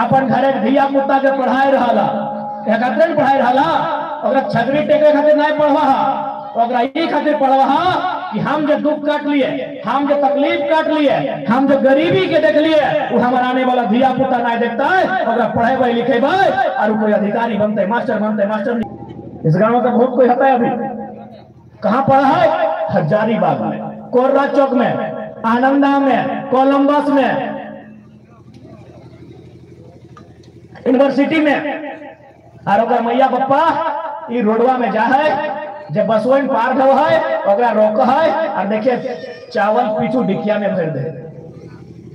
अपन घर के धिया पुता के पढ़ाई रहा, एकत्र पढ़ाई रहा, और छगरी टेके खातिर नहीं पढ़वा, और ये खातिर पढ़वा कि हम जो दुख काट लिए, हम जो तकलीफ काट लिए, हम जो गरीबी के देख लिए, वो हमारा आने वाला धिया पुता नहीं देखता है, और पढ़े हुए लिखे भाई और कोई अधिकारी बनते, मास्टर बनते, मास्टर नहीं। इस गांव का बहुत कोई होता है, अभी कहां पढ़ा है? हजारीबाग में, कोर्रा चौक में, आनंदा में, कोलंबस में, यूनिवर्सिटी में, और मैया पप्पा ये रोडवा में जा है, जब बसवन पार हो है ओकरा रोक है, और देखिए चावल पीछू डिकिया में भर दे।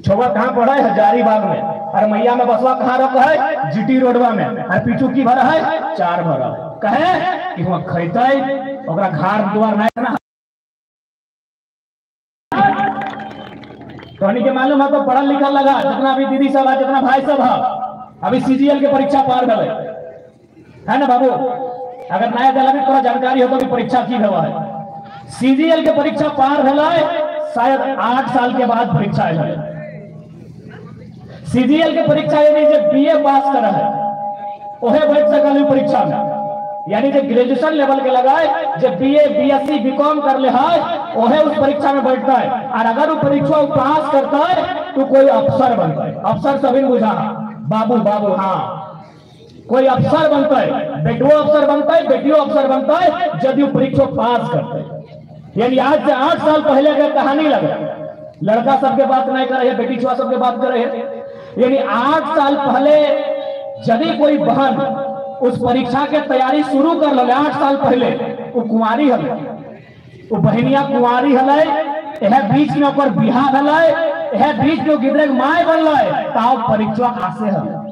छोवा कहां पड़ा है? हजारीबाग में, और मैया में बसवा कहां रोक है? जीटी रोडवा में, और पीछू की भरा है? 4 भरा कहे कि वहां खैते ओकरा घर द्वार नहीं ना। तो के मालूम है तो पढ़ल लिखल लगा, जितना भी दीदी सब है, जितना भाई सब है, अभी सीजीएल के परीक्षा पार गए है ना बाबू? अगर नया दल भी थोड़ा जानकारी हो तो भी परीक्षा की हुआ है, सीजीएल के परीक्षा पार भला है, शायद 8 साल के बाद परीक्षा है। सीजीएल के परीक्षा यानी जो बीए पास करा है ओहे बैठ सकल परीक्षा में, यानी जो ग्रेजुएशन लेवल के लगाए, जो बीए बीएससी बीकॉम कर ले है ओहे उस परीक्षा में बैठता है, और अगर वो परीक्षा पास करता है तो कोई अफसर बनता है। अफसर सभी बुझा बाबू बाबू, हाँ कोई अफसर बनता है, बेटो अफसर बनता है, बेटियों अफसर बनता है, यदि वो परीक्षा पास करते हैं। यानी आज से 8 साल पहले का कहानी लगा, लड़का सबके बात नहीं कर रहे, बेटी छुआ सबके बात कर रहे, यानी 8 साल पहले यदि कोई बहन उस परीक्षा के तैयारी शुरू कर ले, 8 साल पहले वो कुंवारी हल, वो बहनिया कुंवारी हल, यह बीच में ओकर बिहार हल, यह बीच में गिदरे माय बनल, तो परीक्षा आसे है।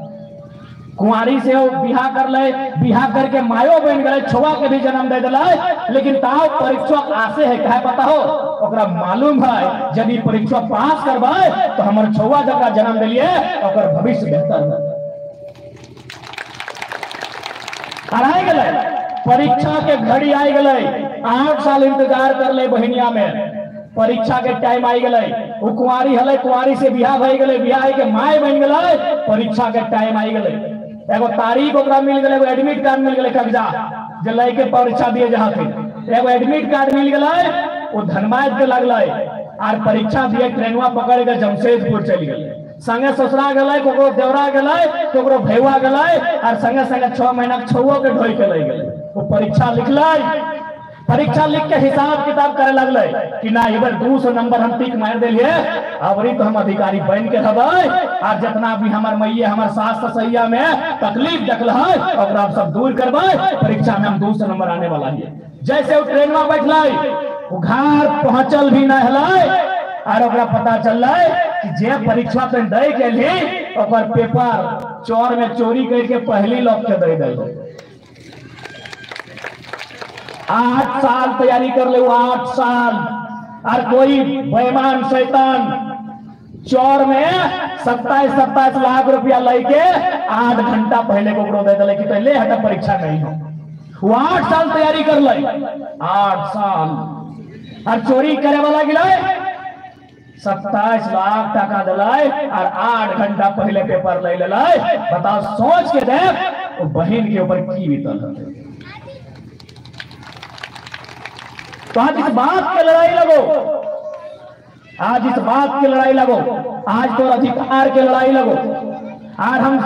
कुंवारी से वो बिहार कर ले, बिहार करके मायो बन गए, छुआ के भी जन्म दे दिला, लेकिन ताव परीक्षा आसे है, कहे पता हो ओकरा मालूम है यदि परीक्षा पास करवाए तो हमारे छुआ जका जन्म दिलिए ओकर भविष्य बेहतर है। आई गए परीक्षा के घड़ी आई गए, 8 साल इंतजार कर ले बहनिया में, परीक्षा के टाइम आई गए, वो कुंवारी हले, कुंवारी से बिहार भई गए, बिहार के माय बन गए, परीक्षा के टाइम आई गए, एगो तारीख ओकरा मिल गए, एगो एडमिट कार्ड मिल गए, कागजात जो लेके परीक्षा दिए जहाँ थे, एगो एडमिट कार्ड मिल गए, वो धनबाद के लगल, और परीक्षा दिए ट्रेनवा पकड़ के जमशेदपुर चली गए, संगे ससुरा गए, कोकरो देवरा गए, कोकरो भैया गए, और संगे संगे 6 महीना छुओ के ढोई के ले गए। वो परीक्षा लिखल, परीक्षा लिख के हिसाब किताब करे लगल कि ना इधर 200 नंबर हम टिक मार दिलिए, अबरी तो हम अधिकारी बन के हबै, और जितना भी हमार मैये हमार सास ससैया में तकलीफ देखल है ओकरा सब दूर करबै, परीक्षा में हम 200 नंबर आने वाला है। जैसे वो ट्रेन में बैठल, वो घर पहुंचल भी नहीं हल, और ओकरा पता चल कि जे परीक्षा पे दे के लिए ओकर पेपर चोर में चोरी करके पहली लोग के दे दे। 8 साल तैयारी कर ले, 8 साल, और कोई बेईमान शैतान चोर में 27 लाख रुपया लेके 8 घंटा पहले को दे दिले कि पहले हटा परीक्षा नहीं हो। वो 8 साल तैयारी कर ले, 8 साल, और चोरी करे वाला गिलाए 27 लाख टका दिलाए, और 8 घंटा पहले पेपर ले ले। बताओ, सोच के देख वो बहन के ऊपर की बीतल है। तो आज इस बात की लड़ाई लगो, आज इस बात की लड़ाई लगो, आज तो अधिकार की लड़ाई लगो। आज हम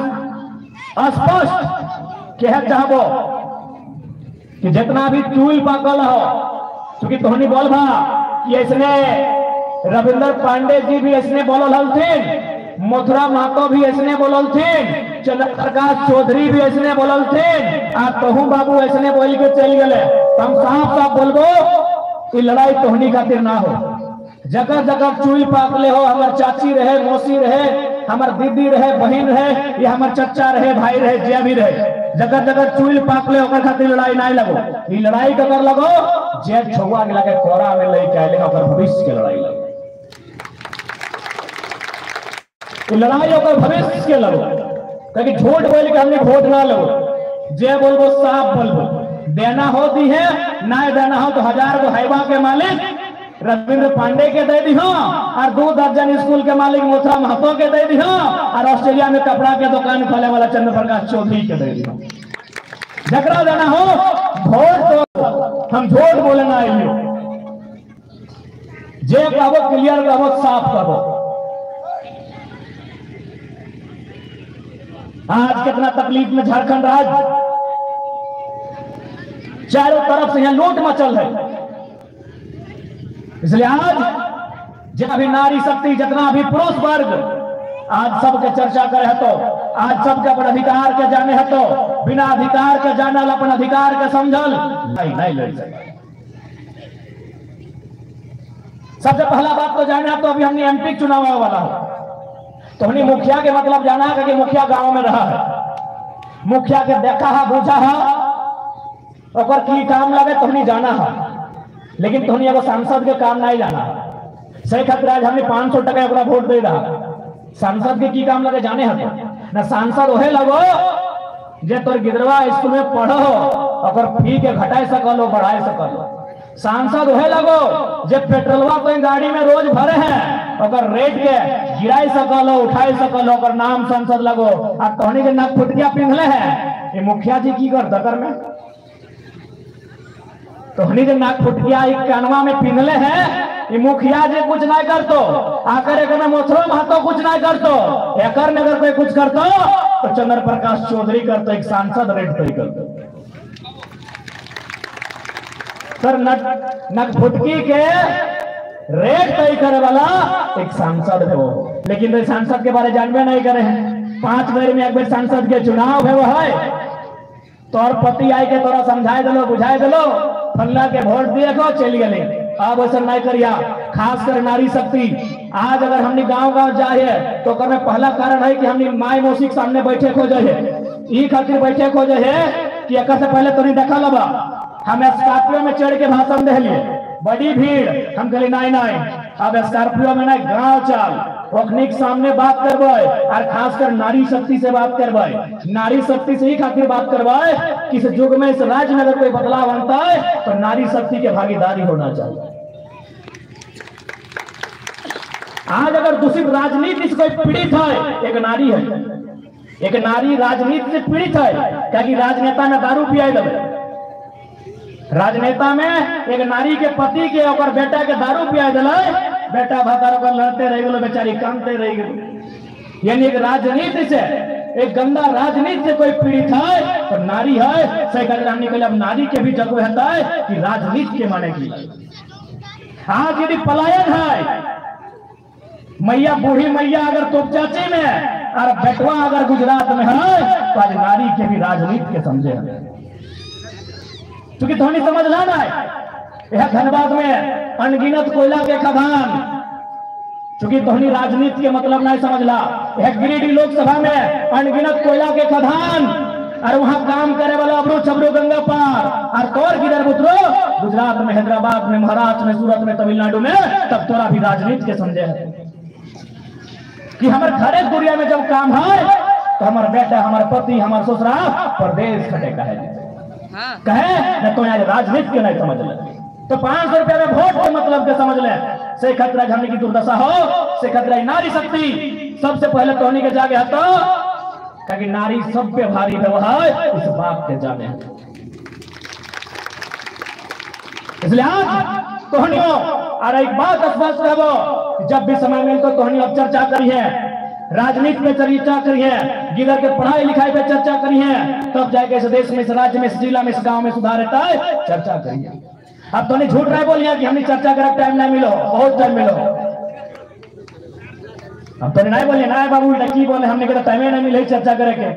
स्पष्ट कह चाहबो कि जितना भी चूल पाकल हो, क्योंकि तोहनी बोल भा कि इसने रविंद्र पांडे जी भी इसने बोलल हलथिन, मथुरा महतो भी इसने बोलल थिन, चंद्रप्रकाश चौधरी भी इसने बोलल थिन, आ तहु बाबू इसने बोल के चल गए। हम साफ साफ बोलबो ये लड़ाई तोहनी खातिर ना हो। जगह जगह चुई पाकले हो, हमार चाची रहे, मौसी रहे, हमार दीदी रहे, बहन रहे, या हमार चच्चा रहे, भाई रहे, जे भी रहे, जगह जगह चुई पाकले होकर खातिर लड़ाई नहीं लगो। ये लड़ाई ककर लगो जे छुआ के लगे कोरा में लई के आइले ओकर भविष्य के लड़ाई लगो। ये लड़ाई ओकर भविष्य के लगो, क्योंकि झूठ बोल के हमने वोट ना लगो। जे बोलबो साफ बोलबो, देना हो दी है, ना देना हो तो 1000 को हाइवा के मालिक रविंद्र पांडे के दे दी हो, और 2 दर्जन स्कूल के मालिक मोथरा महतो के दे दी हो, और ऑस्ट्रेलिया में कपड़ा के दुकान खोले वाला चंद्र प्रकाश चौधरी के दे दी हो। जकरा देना हो वोट तो हम झूठ बोलना आइयो, जे कहबो क्लियर कहबो, साफ कहबो। आज कितना तकलीफ में झारखंड राज्य, चारों तरफ से यहां लूट मचल है। इसलिए आज जितना भी नारी शक्ति, जितना भी पुरुष वर्ग आज सबके चर्चा करे तो, आज सबके अपन अधिकार के जाने है तो, बिना अधिकार के जानल अपन अधिकार के समझल नहीं लड़ सके। सबसे पहला बात तो जाना तो अभी हमने एमपी चुनाव वाला हो, तो हमने मुखिया के मतलब जाना है कि मुखिया गांव में रहा है, मुखिया के देखा है, बुझा है, और की काम लगे तो हमने जाना है, लेकिन तो हमने सांसद के काम नहीं जाना है। सही खातिर आज हमने 500 टका वोट दे रहा, सांसद के की काम लगे जाने है ना। सांसद ओहे लगो जे तोर गिदरवा स्कूल में पढ़ो और फी के घटाए सकलो, बढ़ाए सकलो। सांसद ओहे लगो जे पेट्रोलवा कोई गाड़ी में रोज भरे हैं और रेट के गिराई सकलो, उठाए सकलो, और नाम सांसद लगो। और तोहनी के नाक फुटकिया पिंधले है, ये मुखिया जी की कर दकर में तोहनी के नाक फुटकिया एक कानवा में पिंधले है, ये मुखिया जी कुछ नहीं करतो, आकर एक में मोथरो महतो कुछ नहीं करतो, एकर में अगर कोई कुछ करतो तो चंद्र प्रकाश चौधरी करतो, एक सांसद रेट तय करतो। सर नक फुटकी के रेट तय करे वाला एक सांसद है वो, लेकिन तो सांसद के बारे जानबे नहीं करे हैं। 5 बार में एक बार सांसद के चुनाव है वो है, तोर पति आई के तोरा समझाए दिलो, बुझाए दिलो, फल्ला के वोट दिए को चल गए। अब ऐसा नहीं करिया, खासकर नारी शक्ति। आज अगर हमने गांव जाए तो में पहला कारण है कि हमने माई मौसी के सामने बैठे खोजे है, ई खातिर बैठे खोजे है कि एक से पहले तो नहीं देखा लबा, हम स्कॉर्पियो में चढ़ के भाषण दे लिए, बड़ी भीड़, हम कहली नहीं, अब स्कॉर्पियो में नहीं, गांव चल, ओखनी के सामने बात करवाए, और खासकर नारी शक्ति से बात करवाए। नारी शक्ति से ही खातिर बात करवाए कि इस युग में, इस राज्य में अगर कोई बदलाव बनता है तो नारी शक्ति की भागीदारी होना चाहिए। आज अगर दूषित राजनीति से कोई पीड़ित है, एक नारी है, एक नारी राजनीति से पीड़ित है, क्योंकि राजनेता में दारू पिया दे, राजनेता में एक नारी के पति के और बेटा के दारू पिया दिला, बेटा भातारों का लड़ते रह गए, बेचारी कामते रह गए। यानी एक राजनीति से, एक गंदा राजनीति से कोई पीड़ित है तो नारी है। सही हमने कहले अब नारी के भी जगह रहता है कि राजनीति के माने की। आज यदि पलायन है, मैया बूढ़ी मैया अगर तोपचाची में और बेटवा अगर गुजरात में है तो आज नारी के भी राजनीति के समझे हैं, क्योंकि थोड़ी समझ लाना है। यह धनबाद में अनगिनत कोयला के खदान, चूंकि तोहनी राजनीति के मतलब नहीं समझला। यह गिरिडीह लोकसभा में अनगिनत कोयला के खदान, और वहां काम करे वाला अबरू छबरू गंगा पार, और तोर गिरर बुतरो गुजरात में, हैदराबाद में, महाराष्ट्र में, सूरत में, तमिलनाडु में, तब तोरा भी राजनीति के समझे है कि हमारे घरे दुनिया में जब काम है तो हमारा बेटा, हमारा पति, हमारा ससुरा प्रदेश खटे कहे न तो यहाँ राजनीति के नहीं समझ ले, तो 500 रुपया में वोट के मतलब के समझ ले। से खतरा हमने की दुर्दशा हो, से खतरा नारी शक्ति सबसे पहले तो होने के जागे हतो, क्योंकि नारी सब पे भारी व्यवहार इस बात के जाने है। इसलिए आज तोहनियों और एक बात स्पष्ट है, जब भी समय मिले तो तोहनी अब चर्चा करी है, राजनीति पे चर्चा करी है, गिरर के पढ़ाई लिखाई पे चर्चा करी है, तब जाके इस देश में, इस राज्य में, इस जिला में, इस गांव में सुधार रहता है, चर्चा करिए। अब तो नहीं झूठ रहे बोलिए कि हमने चर्चा करे टाइम नहीं मिलो, बहुत टाइम मिलो। अब तो नहीं बोलिए ना बाबू लकी बोले हमने कहा टाइम नहीं मिले चर्चा करे के।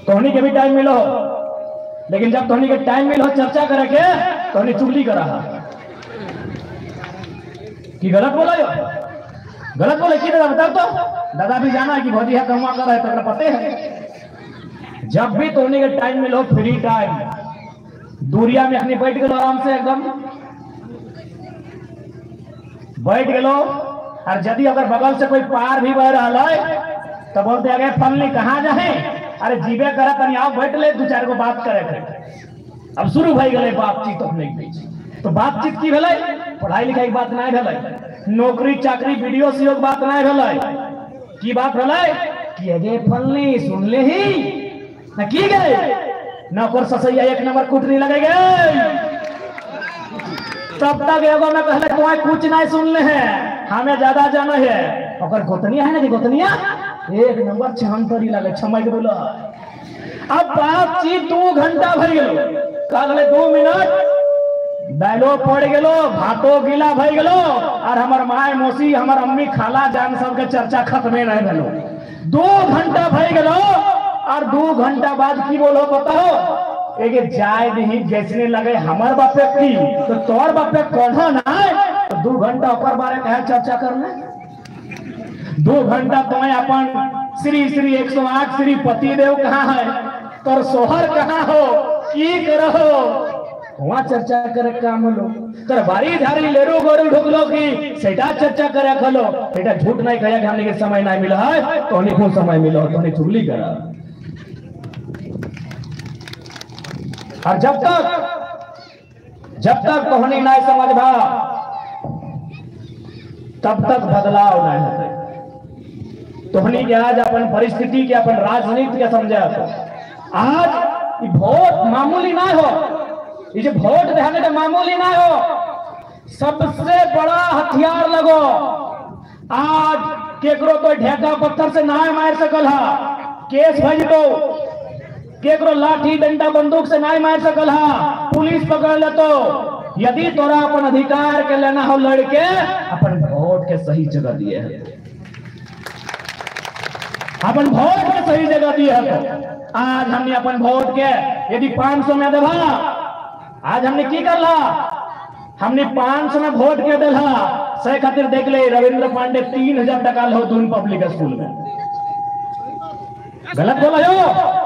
तोहनी के भी टाइम मिलो, लेकिन जब तोहनी के टाइम मिलो चर्चा करे के तोहनी चुगली करा कि गलत बोला यो, गलत बोले कि दादा बताओ तो। दादा भी जाना है कि भौजी है कमा कर रहा है तो पते है। जब भी तोहनी के टाइम मिलो फ्री टाइम दूरिया में अपनी बैठ गलो, आराम से एकदम बैठ गलो। और यदि अगर बगल से कोई पार भी बह रहा है तो बोलते आगे फलनी कहाँ जाए, अरे जीवे करे तनी आओ बैठ ले, दो चार को बात करे। अब शुरू भई गए बातचीत अपने बीच। तो बातचीत की भेलै, पढ़ाई लिखाई की बात नहीं भेलै, नौकरी चाकरी वीडियो से बात नहीं भेलै। की बात भेलै कि अगे फलनी सुन ले ही न की गए नौकर ससैया एक नंबर कुटनी लगे गए। तब तक एगो में कहले तुम्हें कुछ नहीं सुनले हैं, हमें ज्यादा जाना है। और गोतनिया है ना कि गोतनिया एक नंबर छहंतरी लगे छमक बोलो। अब बातचीत 2 घंटा भर गेलो, कहले 2 मिनट डायलॉग पड़ गेलो, भातो गीला भई गेलो। और हमार माय मौसी हमार अम्मी खाला जान सबके चर्चा खत्मे नहीं भेलो। 2 घंटा भई गेलो और 2 घंटा बाद की बोलो बताओ, एक जाय दी जैसने लगे हमार बापे की तो तोर बापे कौन ना। तो 2 घंटा ऊपर बारे कहे चर्चा करने, 2 घंटा तो अपन श्री श्री 108 श्री पति देव कहाँ है, तोर सोहर कहाँ हो, की करो वहां चर्चा करे काम लो। तर बारी धारी लेरू गोरू ढुकलो की सेटा चर्चा करे खलो। बेटा झूठ नहीं कहे हमने के समय नहीं मिला है, तो हमने को समय मिला तो हमने चुगली करा। और जब तक तोहनी नहीं समझबा तब तक बदलाव नहीं होते। तोहनी के आज अपन परिस्थिति के अपन राजनीति के समझे। आज वोट मामूली ना हो, ये जो वोट देने मामूली ना हो, सबसे बड़ा हथियार लगो। आज केकरो कोई ढेका पत्थर से ना मार सकल हा, केस भेज दो। केकरो लाठी डंडा बंदूक से नहीं मार सकल हा, पुलिस पकड़ ले। तो यदि तोरा अपन अधिकार के लेना हो लड़के, अपन वोट के सही जगह दिए है, अपन वोट के सही जगह दिए है। तो आज हमने अपन वोट के यदि 500 में देवा, आज हमने की करला, हमने 500 में वोट के दिला। से खातिर देख ले रविंद्र पांडे 3000 टका लो दून पब्लिक स्कूल में। गलत बोला हो।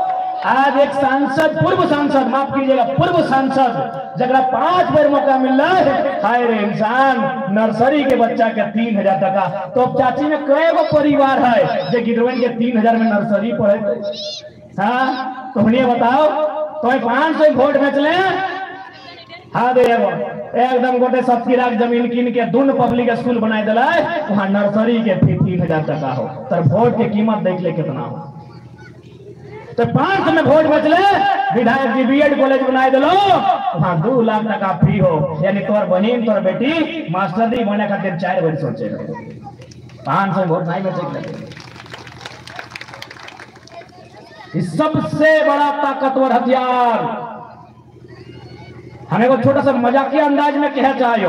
आज एक सांसद, पूर्व सांसद, माफ कीजिएगा पूर्व सांसद जगह 5 बार मौका मिल रहा है, हाय रे इंसान, नर्सरी के बच्चा के 3000 टका। तो अब चाची में कई गो परिवार है जो गिरवन के 3000 में नर्सरी पढ़े। हाँ तो उन्हें बताओ, तो 500 वोट बेच ले। हाँ दे एकदम गोटे 70 जमीन कीन के दून पब्लिक स्कूल बनाए दिला, वहां नर्सरी के 3000 टका हो। तर वोट की कीमत देख ले कितना हो। तो 500 में वोट बच ले, विधायक जी बीएड कॉलेज बनाए दिलो, वहां 2 लाख टका फ्री हो। यानी तोर बहन तोर बेटी मास्टरी बने खातिर 4 बार सोचे। 500 वोट नहीं बचे। इस सबसे बड़ा ताकतवर हथियार। हमें को छोटा सा मजाकिया अंदाज में कह चाहिए,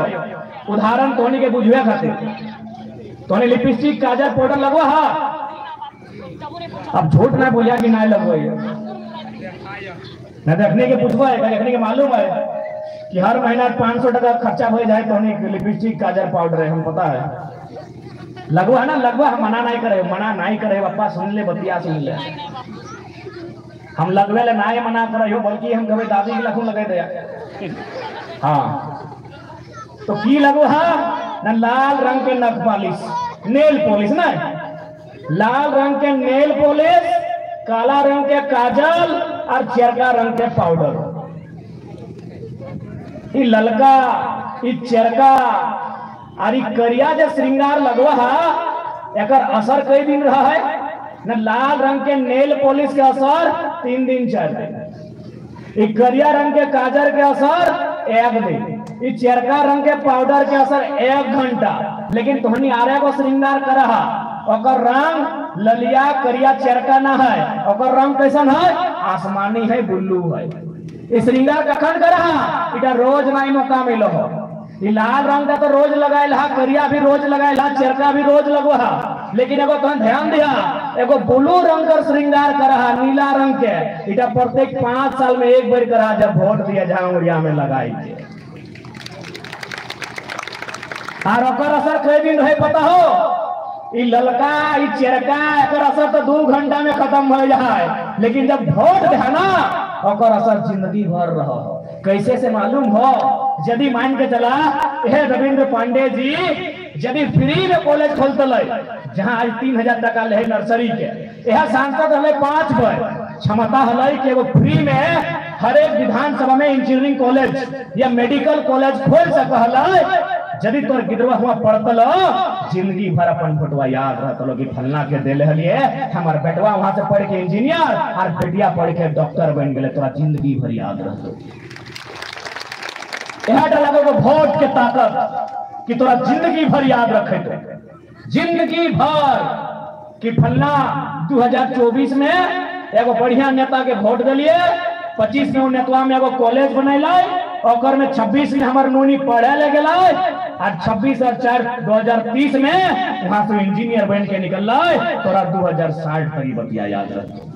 उदाहरण तोनी के बुझवे खातिर। तोनी लिपस्टिक काजल पाउडर लगवा हा, अब झूठ ना बोलिया कि नहीं लगवाई ना। देखने के पूछवा है, देखने के मालूम है कि हर महीना 500 टका खर्चा हो जाए तो लिपस्टिक काजल पाउडर है, हम पता है। लगवा है ना, लगवा, हम मना नहीं करे, मना नहीं करे। पापा सुन ले, बतिया सुन ले, हम लगवे ले ना मना करे हो, बल्कि हम कभी दादी के लखू लगे दे। हाँ तो की लगवा ना, लाल रंग के नख पॉलिश, नेल पॉलिश ना, लाल रंग के नेल पॉलिश, काला रंग के काजल और चरका रंग के पाउडर। ये ललका, ये चरका और ये करिया जो श्रृंगार लगवा है, एकर असर कई दिन रहा है न। लाल रंग के नेल पॉलिश के असर 3 दिन 4 दिन, ये करिया रंग के काजल के असर 1 दिन, ये चरका रंग के पाउडर के असर 1 घंटा। लेकिन तुहनी आरे को श्रृंगार करा, ओकर रंग ललिया करिया चरका ना है, ओकर रंग कैसन है, आसमानी है, बुल्लू है। इस श्रृंगार कखन करा, इटा रोज नहीं मौका मिलो हो। ये लाल रंग का तो रोज लगाए, करिया भी रोज लगाए, चरका भी रोज लगवा। लेकिन अगर तुम ध्यान दिया, एगो ब्लू रंग का श्रृंगार करा, नीला रंग के इटा प्रत्येक 5 साल में एक बार करा, जब वोट दिया झांगुरिया में लगाई के। और ओकर असर कई दिन रहे पता हो, ई ललका ई चेरका एकर असर तो 2 घंटा में खत्म हो जाए, लेकिन जब वोट दे ना ओकर असर जिंदगी भर रहो। कैसे से मालूम हो, यदि मान के चला हे रविंद्र पांडे जी यदि फ्री में कॉलेज खोलते जहां आज 3000 टका ले नर्सरी के, यह सांसद हमें 5 बार क्षमता हल कि वो फ्री में हर एक विधानसभा में इंजीनियरिंग कॉलेज या मेडिकल कॉलेज खोल सक। यदि तोर गिरवा हुआ पढ़तल जिंदगी भर अपन फोटवा याद रहतलो कि फलना के देले हलिए, हमार बेटवा वहां से पढ़ के इंजीनियर और बेटिया पढ़ के डॉक्टर बन गेले, तोरा जिंदगी भर याद रहतो। यह लगो वोट के ताकत कि तोरा जिंदगी भर याद रखे, तो जिंदगी भर कि फलना 2024 में एगो बढ़िया नेता के वोट दिलिए, 25 में नेतवा में एगो कॉलेज बनैले, ओकर में 26 में हमार नोनी पढ़े ले गेला, और 26 और 4 2030 में वहां से इंजीनियर बन के निकल तोरा 2060 तक बतिया याद रख।